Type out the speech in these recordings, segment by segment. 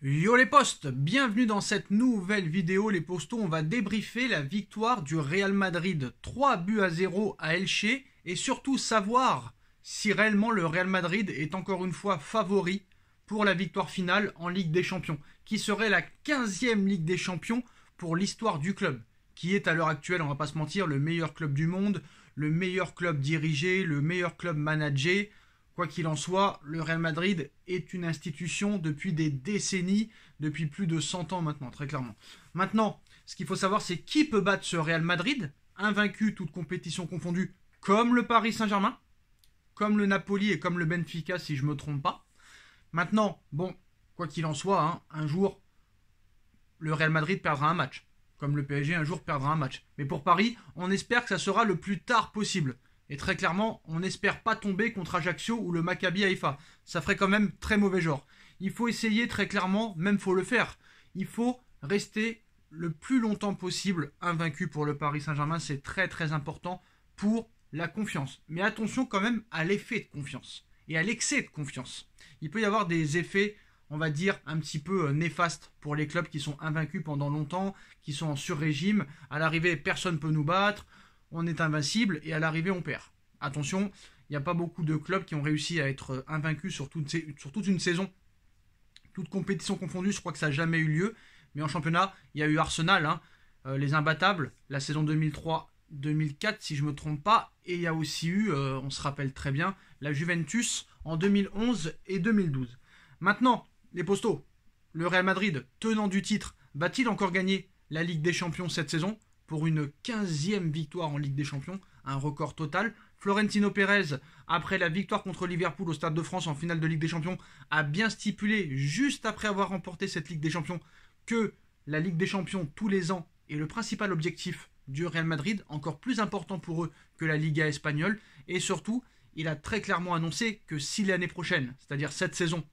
Yo les postes, bienvenue dans cette nouvelle vidéo les postos, on va débriefer la victoire du Real Madrid 3-0 à Elche et surtout savoir si réellement le Real Madrid est encore une fois favori pour la victoire finale en Ligue des Champions, qui serait la 15e Ligue des Champions pour l'histoire du club, qui est à l'heure actuelle, on va pas se mentir, le meilleur club du monde, le meilleur club dirigé, le meilleur club managé. Quoi qu'il en soit, le Real Madrid est une institution depuis des décennies, depuis plus de 100 ans maintenant, très clairement. Maintenant, ce qu'il faut savoir, c'est qui peut battre ce Real Madrid, invaincu toute compétition confondue, comme le Paris Saint-Germain, comme le Napoli et comme le Benfica, si je ne me trompe pas. Maintenant, bon, quoi qu'il en soit, un jour, le Real Madrid perdra un match, comme le PSG un jour perdra un match. Mais pour Paris, on espère que ça sera le plus tard possible. Et très clairement, on n'espère pas tomber contre Ajaccio ou le Maccabi Haïfa. Ça ferait quand même très mauvais genre. Il faut essayer très clairement, même faut le faire. Il faut rester le plus longtemps possible invaincu pour le Paris Saint-Germain. C'est très très important pour la confiance. Mais attention quand même à l'effet de confiance et à l'excès de confiance. Il peut y avoir des effets, on va dire, un petit peu néfastes pour les clubs qui sont invaincus pendant longtemps, qui sont en sur-régime. À l'arrivée, personne ne peut nous battre. On est invincible et à l'arrivée on perd. Attention, il n'y a pas beaucoup de clubs qui ont réussi à être invaincus sur toute une saison. Toute compétition confondue, je crois que ça n'a jamais eu lieu. Mais en championnat, il y a eu Arsenal, les imbattables, la saison 2003-2004 si je ne me trompe pas. Et il y a aussi eu, on se rappelle très bien, la Juventus en 2011 et 2012. Maintenant, les postos, le Real Madrid, tenant du titre, va-t-il encore gagner la Ligue des Champions cette saison ? Pour une 15e victoire en Ligue des Champions, un record total. Florentino Pérez, après la victoire contre Liverpool au Stade de France en finale de Ligue des Champions, a bien stipulé, juste après avoir remporté cette Ligue des Champions, que la Ligue des Champions tous les ans est le principal objectif du Real Madrid, encore plus important pour eux que la Liga espagnole. Et surtout, il a très clairement annoncé que si l'année prochaine, c'est-à-dire cette saison,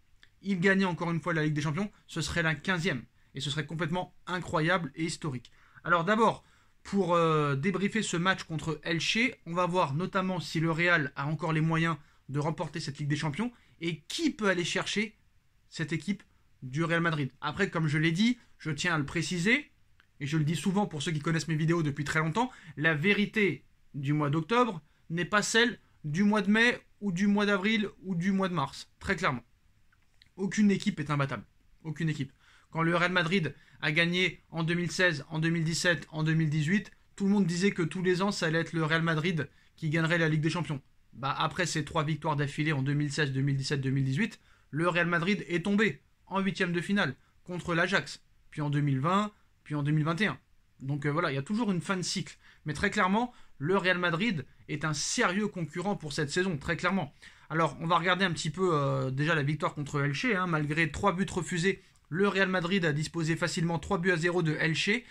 il gagnait encore une fois la Ligue des Champions, ce serait la 15e. Et ce serait complètement incroyable et historique. Alors d'abord, pour débriefer ce match contre Elche, on va voir notamment si le Real a encore les moyens de remporter cette Ligue des Champions et qui peut aller chercher cette équipe du Real Madrid. Après, comme je l'ai dit, je tiens à le préciser, et je le dis souvent pour ceux qui connaissent mes vidéos depuis très longtemps, la vérité du mois d'octobre n'est pas celle du mois de mai ou du mois d'avril ou du mois de mars. Très clairement. Aucune équipe est imbattable. Aucune équipe. Quand le Real Madrid a gagné en 2016, en 2017, en 2018, tout le monde disait que tous les ans, ça allait être le Real Madrid qui gagnerait la Ligue des Champions. Après ces 3 victoires d'affilée en 2016, 2017, 2018, le Real Madrid est tombé en 8e de finale contre l'Ajax, puis en 2020, puis en 2021. Donc voilà, il y a toujours une fin de cycle. Mais très clairement, le Real Madrid est un sérieux concurrent pour cette saison, très clairement. Alors, on va regarder un petit peu déjà la victoire contre Elche, malgré 3 buts refusés. Le Real Madrid a disposé facilement 3-0 de Elche.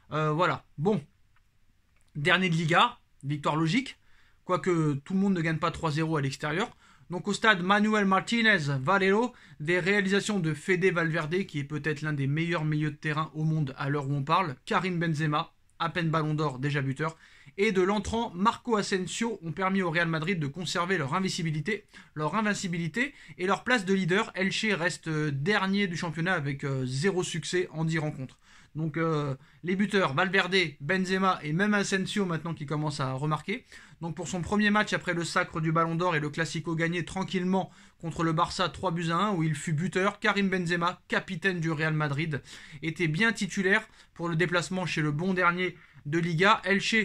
Voilà. Bon. Dernier de Liga. Victoire logique. Quoique tout le monde ne gagne pas 3-0 à l'extérieur. Donc au stade Manuel Martínez Valero, des réalisations de Fede Valverde, qui est peut-être l'un des meilleurs milieux de terrain au monde à l'heure où on parle. Karim Benzema, à peine ballon d'or, déjà buteur. Et de l'entrant Marco Asensio ont permis au Real Madrid de conserver leur invincibilité et leur place de leader. Elche reste dernier du championnat avec 0 succès en 10 rencontres. Donc les buteurs Valverde, Benzema et même Asensio maintenant qui commence à remarquer. Donc pour son premier match après le sacre du Ballon d'Or et le Classico gagné tranquillement contre le Barça 3-1 où il fut buteur, Karim Benzema, capitaine du Real Madrid, était bien titulaire pour le déplacement chez le bon dernier de Liga. Elche,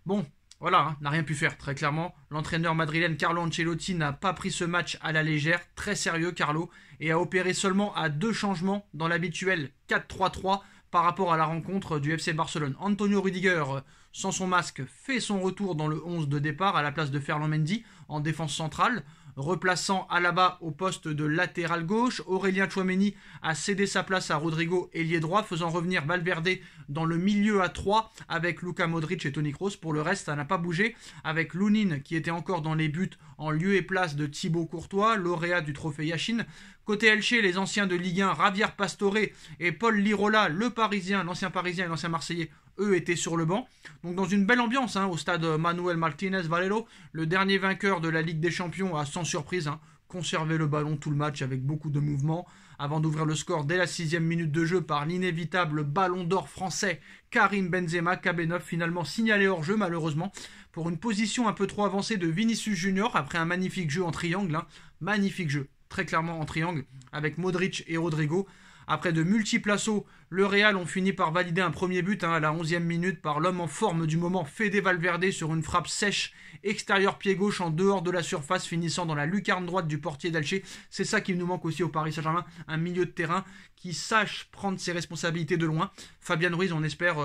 bon, voilà, n'a rien pu faire, très clairement. L'entraîneur madrilène Carlo Ancelotti n'a pas pris ce match à la légère, très sérieux Carlo, et a opéré seulement à 2 changements dans l'habituel 4-3-3 par rapport à la rencontre du FC Barcelone. Antonio Rüdiger, sans son masque, fait son retour dans le 11 de départ à la place de Ferland Mendy en défense centrale, replaçant Alaba au poste de latéral gauche. Aurélien Tchouaméni a cédé sa place à Rodrigo, ailier droit, faisant revenir Valverde dans le milieu à 3 avec Luka Modric et Toni Kroos. Pour le reste, ça n'a pas bougé, avec Lunin qui était encore dans les buts en lieu et place de Thibaut Courtois, lauréat du trophée Yachine. Côté Elche, les anciens de Ligue 1, Javier Pastore et Paul Lirola, le Parisien, l'ancien Parisien et l'ancien Marseillais, eux étaient sur le banc. Donc dans une belle ambiance au stade Manuel Martínez Valero, le dernier vainqueur de la Ligue des Champions a sans surprise conservé le ballon tout le match avec beaucoup de mouvements, avant d'ouvrir le score dès la 6e minute de jeu par l'inévitable ballon d'or français Karim Benzema. KB9 finalement signalé hors jeu malheureusement pour une position un peu trop avancée de Vinicius Junior après un magnifique jeu en triangle. Magnifique jeu, très clairement en triangle, avec Modric et Rodrigo. Après de multiples assauts, le Real ont fini par valider un premier but à la 11e minute par l'homme en forme du moment, Fede Valverde, sur une frappe sèche, extérieur pied gauche en dehors de la surface, finissant dans la lucarne droite du portier d'Elche. C'est ça qui nous manque aussi au Paris Saint-Germain, un milieu de terrain qui sache prendre ses responsabilités de loin. Fabien Ruiz, on espère,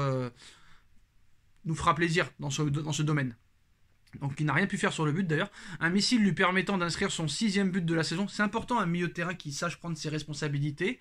nous fera plaisir dans ce domaine. Donc il n'a rien pu faire sur le but d'ailleurs. Un missile lui permettant d'inscrire son 6e but de la saison. C'est important, un milieu de terrain qui sache prendre ses responsabilités.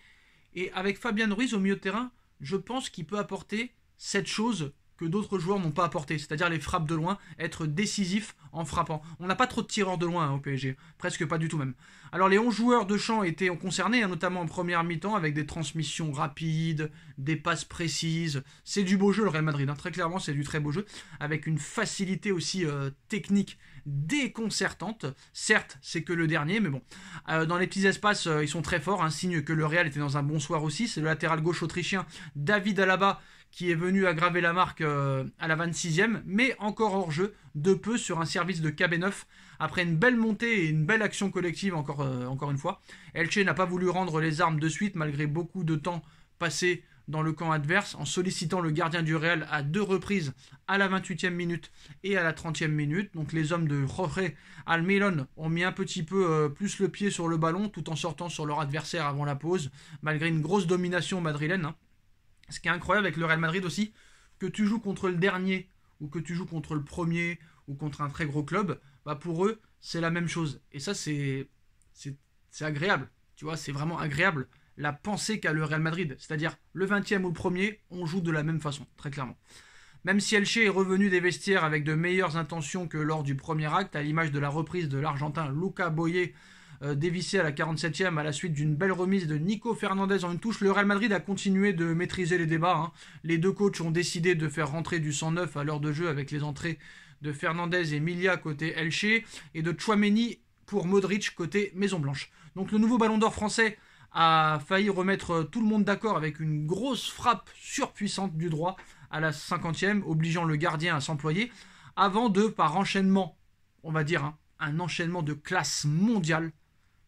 Et avec Fabien Ruiz au milieu de terrain, je pense qu'il peut apporter cette chose que d'autres joueurs n'ont pas apporté, c'est-à-dire les frappes de loin, être décisif en frappant. On n'a pas trop de tireurs de loin au PSG, presque pas du tout même. Alors les 11 joueurs de champ étaient concernés, notamment en première mi-temps, avec des transmissions rapides, des passes précises. C'est du beau jeu le Real Madrid, très clairement c'est du très beau jeu, avec une facilité aussi technique déconcertante. Certes, c'est que le dernier, mais bon. Dans les petits espaces, ils sont très forts, un signe que le Real était dans un bon soir aussi. C'est le latéral gauche autrichien David Alaba qui est venu aggraver la marque à la 26e, mais encore hors jeu, de peu sur un service de KB9. Après une belle montée et une belle action collective, encore une fois, Elche n'a pas voulu rendre les armes de suite, malgré beaucoup de temps passé dans le camp adverse, en sollicitant le gardien du Real à 2 reprises, à la 28e minute et à la 30e minute. Donc les hommes de Jorge Almiron ont mis un petit peu plus le pied sur le ballon, tout en sortant sur leur adversaire avant la pause, malgré une grosse domination madrilène. Ce qui est incroyable avec le Real Madrid aussi, que tu joues contre le dernier, ou que tu joues contre le premier, ou contre un très gros club, bah pour eux, c'est la même chose. Et ça, c'est agréable. Tu vois, c'est vraiment agréable la pensée qu'a le Real Madrid. C'est-à-dire, le 20e ou le premier, on joue de la même façon, très clairement. Même si Elche est revenu des vestiaires avec de meilleures intentions que lors du premier acte, à l'image de la reprise de l'Argentin Luca Boyer, dévissé à la 47e à la suite d'une belle remise de Nico Fernandez en une touche, le Real Madrid a continué de maîtriser les débats. Les deux coachs ont décidé de faire rentrer du 109 à l'heure de jeu avec les entrées de Fernandez et Milia côté Elche et de Tchouaméni pour Modric côté Maison Blanche. Donc le nouveau ballon d'or français a failli remettre tout le monde d'accord avec une grosse frappe surpuissante du droit à la 50e, obligeant le gardien à s'employer, avant de, par enchaînement, on va dire, un enchaînement de classe mondiale,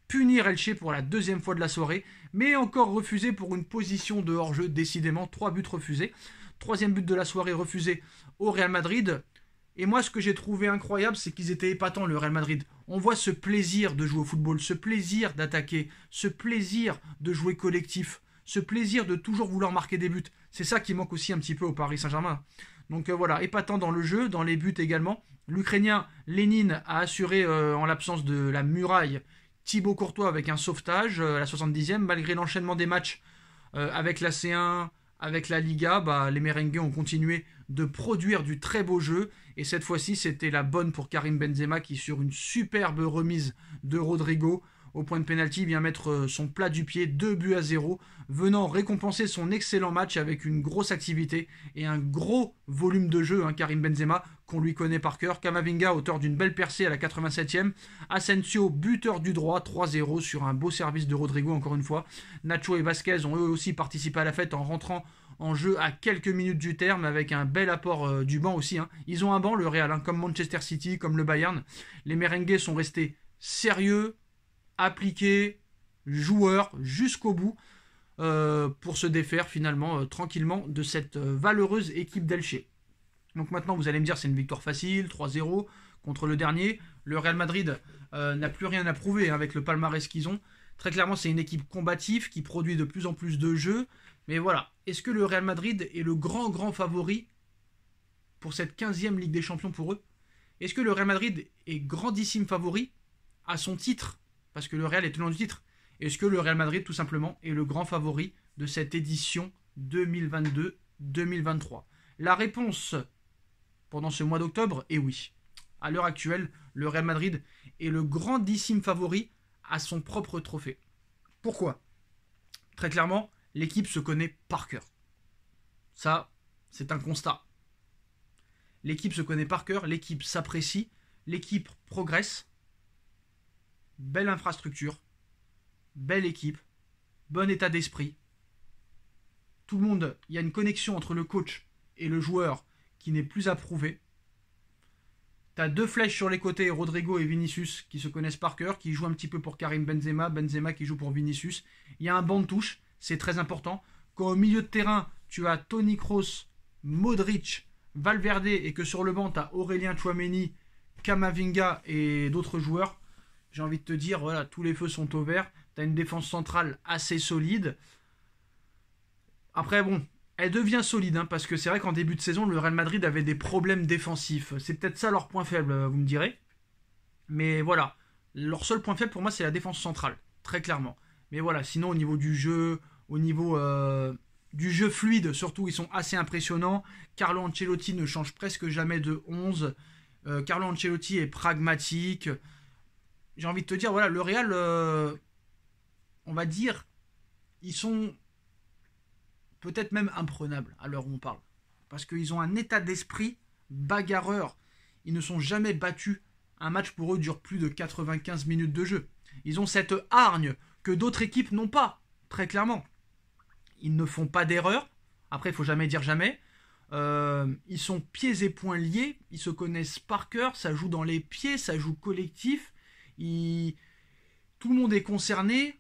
punir Elche pour la 2e fois de la soirée, mais encore refusé pour une position de hors-jeu, décidément, 3 buts refusés. 3e but de la soirée refusé au Real Madrid. Et moi, ce que j'ai trouvé incroyable, c'est qu'ils étaient épatants, le Real Madrid. On voit ce plaisir de jouer au football, ce plaisir d'attaquer, ce plaisir de jouer collectif, ce plaisir de toujours vouloir marquer des buts. C'est ça qui manque aussi un petit peu au Paris Saint-Germain. Donc voilà, épatant dans le jeu, dans les buts également. L'Ukrainien Lénine a assuré, en l'absence de la muraille, Thibaut Courtois avec un sauvetage à la 70e. Malgré l'enchaînement des matchs avec la C1, avec la Liga, les merengues ont continué de produire du très beau jeu. Et cette fois-ci, c'était la bonne pour Karim Benzema qui, sur une superbe remise de Rodrigo, au point de pénalty, vient mettre son plat du pied, 2-0, venant récompenser son excellent match avec une grosse activité et un gros volume de jeu, Karim Benzema, qu'on lui connaît par cœur. Camavinga, auteur d'une belle percée à la 87e. Asensio, buteur du droit, 3-0 sur un beau service de Rodrigo, encore une fois. Nacho et Vasquez ont eux aussi participé à la fête en rentrant en jeu à quelques minutes du terme, avec un bel apport du banc aussi. Ils ont un banc, le Real, comme Manchester City, comme le Bayern. Les merengues sont restés sérieux, appliqués, joueurs, jusqu'au bout, pour se défaire finalement tranquillement de cette valeureuse équipe d'Elche. Donc maintenant, vous allez me dire, c'est une victoire facile, 3-0 contre le dernier. Le Real Madrid n'a plus rien à prouver avec le palmarès qu'ils ont. Très clairement, c'est une équipe combative qui produit de plus en plus de jeux. Mais voilà, est-ce que le Real Madrid est le grand favori pour cette 15e Ligue des Champions pour eux? Est-ce que le Real Madrid est grandissime favori à son titre? Parce que le Real est tenant du titre. Est-ce que le Real Madrid, tout simplement, est le grand favori de cette édition 2022-2023? La réponse pendant ce mois d'octobre est oui. À l'heure actuelle, le Real Madrid est le grandissime favori à son propre trophée. Pourquoi? Très clairement, l'équipe se connaît par cœur. Ça, c'est un constat. L'équipe se connaît par cœur, l'équipe s'apprécie, l'équipe progresse. Belle infrastructure, belle équipe, bon état d'esprit. Tout le monde, il y a une connexion entre le coach et le joueur qui n'est plus à prouver. T'as deux flèches sur les côtés, Rodrigo et Vinicius, qui se connaissent par cœur, qui jouent un petit peu pour Karim Benzema, Benzema qui joue pour Vinicius. Il y a un banc de touche, c'est très important. Quand au milieu de terrain, tu as Toni Kroos, Modric, Valverde, et que sur le banc, tu as Aurélien Tchouaméni, Camavinga et d'autres joueurs, j'ai envie de te dire, voilà, tous les feux sont au vert. Tu as une défense centrale assez solide. Après, bon, elle devient solide, hein, parce que c'est vrai qu'en début de saison, le Real Madrid avait des problèmes défensifs. C'est peut-être ça leur point faible, vous me direz. Mais voilà, leur seul point faible pour moi, c'est la défense centrale, très clairement. Mais voilà, sinon au niveau du jeu, au niveau du jeu fluide, surtout, ils sont assez impressionnants. Carlo Ancelotti ne change presque jamais de 11. Carlo Ancelotti est pragmatique. J'ai envie de te dire, voilà, le Real, on va dire, ils sont peut-être même imprenables à l'heure où on parle. Parce qu'ils ont un état d'esprit bagarreur. Ils ne sont jamais battus. Un match pour eux dure plus de 95 minutes de jeu. Ils ont cette hargne que d'autres équipes n'ont pas, très clairement. Ils ne font pas d'erreur. Après, il ne faut jamais dire jamais. Ils sont pieds et poings liés. Ils se connaissent par cœur. Ça joue dans les pieds, ça joue collectif. Tout le monde est concerné.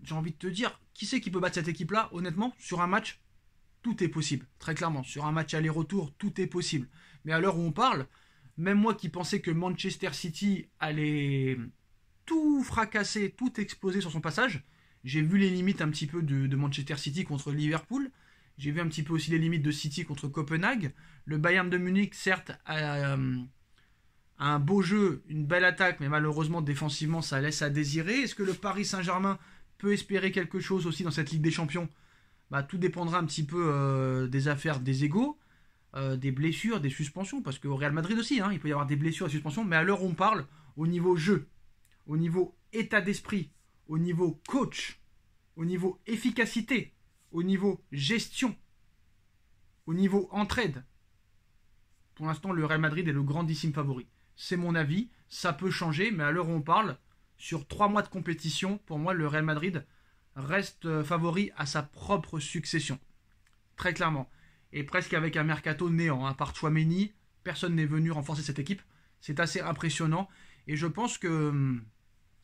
J'ai envie de te dire, qui c'est qui peut battre cette équipe-là? Honnêtement, sur un match, tout est possible. Très clairement, sur un match aller-retour, tout est possible. Mais à l'heure où on parle, même moi qui pensais que Manchester City allait tout fracasser, tout exploser sur son passage, j'ai vu les limites un petit peu de Manchester City contre Liverpool. J'ai vu un petit peu aussi les limites de City contre Copenhague. Le Bayern de Munich, certes, a un beau jeu, une belle attaque, mais malheureusement, défensivement, ça laisse à désirer. Est-ce que le Paris Saint-Germain peut espérer quelque chose aussi dans cette Ligue des Champions? Tout dépendra un petit peu des affaires des égos, des blessures, des suspensions, parce qu'au Real Madrid aussi, il peut y avoir des blessures et suspensions, mais à l'heure où on parle, au niveau jeu, au niveau état d'esprit, au niveau coach, au niveau efficacité, au niveau gestion, au niveau entraide, pour l'instant, le Real Madrid est le grandissime favori. C'est mon avis, ça peut changer, mais à l'heure où on parle, sur 3 mois de compétition, pour moi, le Real Madrid reste favori à sa propre succession. Très clairement. Et presque avec un mercato néant. À part Tchouaméni, personne n'est venu renforcer cette équipe. C'est assez impressionnant. Et je pense que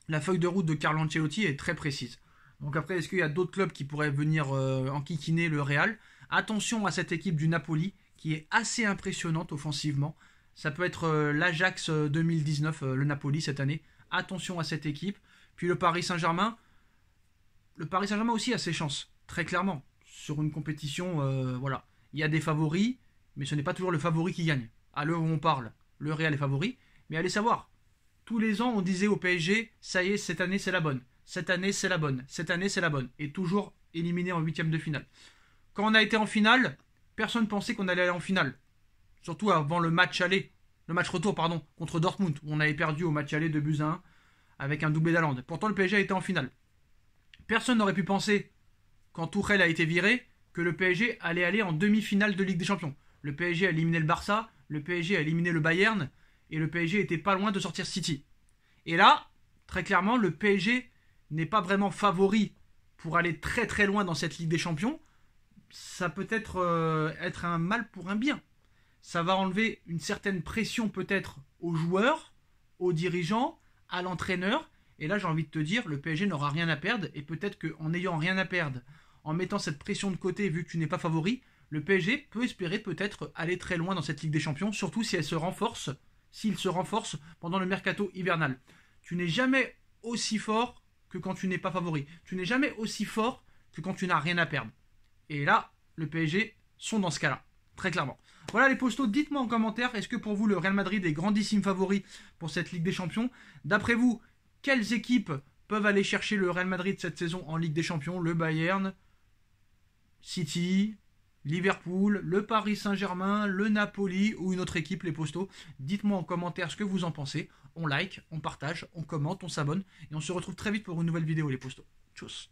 la feuille de route de Carlo Ancelotti est très précise. Donc après, est-ce qu'il y a d'autres clubs qui pourraient venir enquiquiner le Real? Attention à cette équipe du Napoli, qui est assez impressionnante offensivement. Ça peut être l'Ajax 2019, le Napoli cette année. Attention à cette équipe. Puis le Paris Saint-Germain. Le Paris Saint-Germain aussi a ses chances, très clairement. Sur une compétition, voilà. Il y a des favoris, mais ce n'est pas toujours le favori qui gagne. À l'heure où on parle, le Real est favori. Mais allez savoir, tous les ans on disait au PSG, ça y est, cette année c'est la bonne. Cette année c'est la bonne. Cette année c'est la bonne. Et toujours éliminé en huitième de finale. Quand on a été en finale, personne ne pensait qu'on allait aller en finale. Surtout avant le match aller. Le match retour, pardon, contre Dortmund, où on avait perdu au match aller 2-1 avec un doublé d'Haaland. Pourtant, le PSG a été en finale. Personne n'aurait pu penser, quand Tuchel a été viré, que le PSG allait aller en demi-finale de Ligue des Champions. Le PSG a éliminé le Barça, le PSG a éliminé le Bayern, et le PSG était pas loin de sortir City. Et là, très clairement, le PSG n'est pas vraiment favori pour aller très très loin dans cette Ligue des Champions. Ça peut être un mal pour un bien. Ça va enlever une certaine pression peut-être aux joueurs, aux dirigeants, à l'entraîneur. Et là, j'ai envie de te dire, le PSG n'aura rien à perdre. Et peut-être qu'en n'ayant rien à perdre, en mettant cette pression de côté, vu que tu n'es pas favori, le PSG peut espérer peut-être aller très loin dans cette Ligue des Champions, surtout si elle se renforce, s'il se renforce pendant le mercato hivernal. Tu n'es jamais aussi fort que quand tu n'es pas favori. Tu n'es jamais aussi fort que quand tu n'as rien à perdre. Et là, le PSG sont dans ce cas-là, très clairement. Voilà les postos, dites-moi en commentaire, est-ce que pour vous le Real Madrid est grandissime favori pour cette Ligue des Champions? D'après vous, quelles équipes peuvent aller chercher le Real Madrid cette saison en Ligue des Champions? Le Bayern, City, Liverpool, le Paris Saint-Germain, le Napoli ou une autre équipe, les postos? Dites-moi en commentaire ce que vous en pensez. On like, on partage, on commente, on s'abonne et on se retrouve très vite pour une nouvelle vidéo les postos. Tchuss.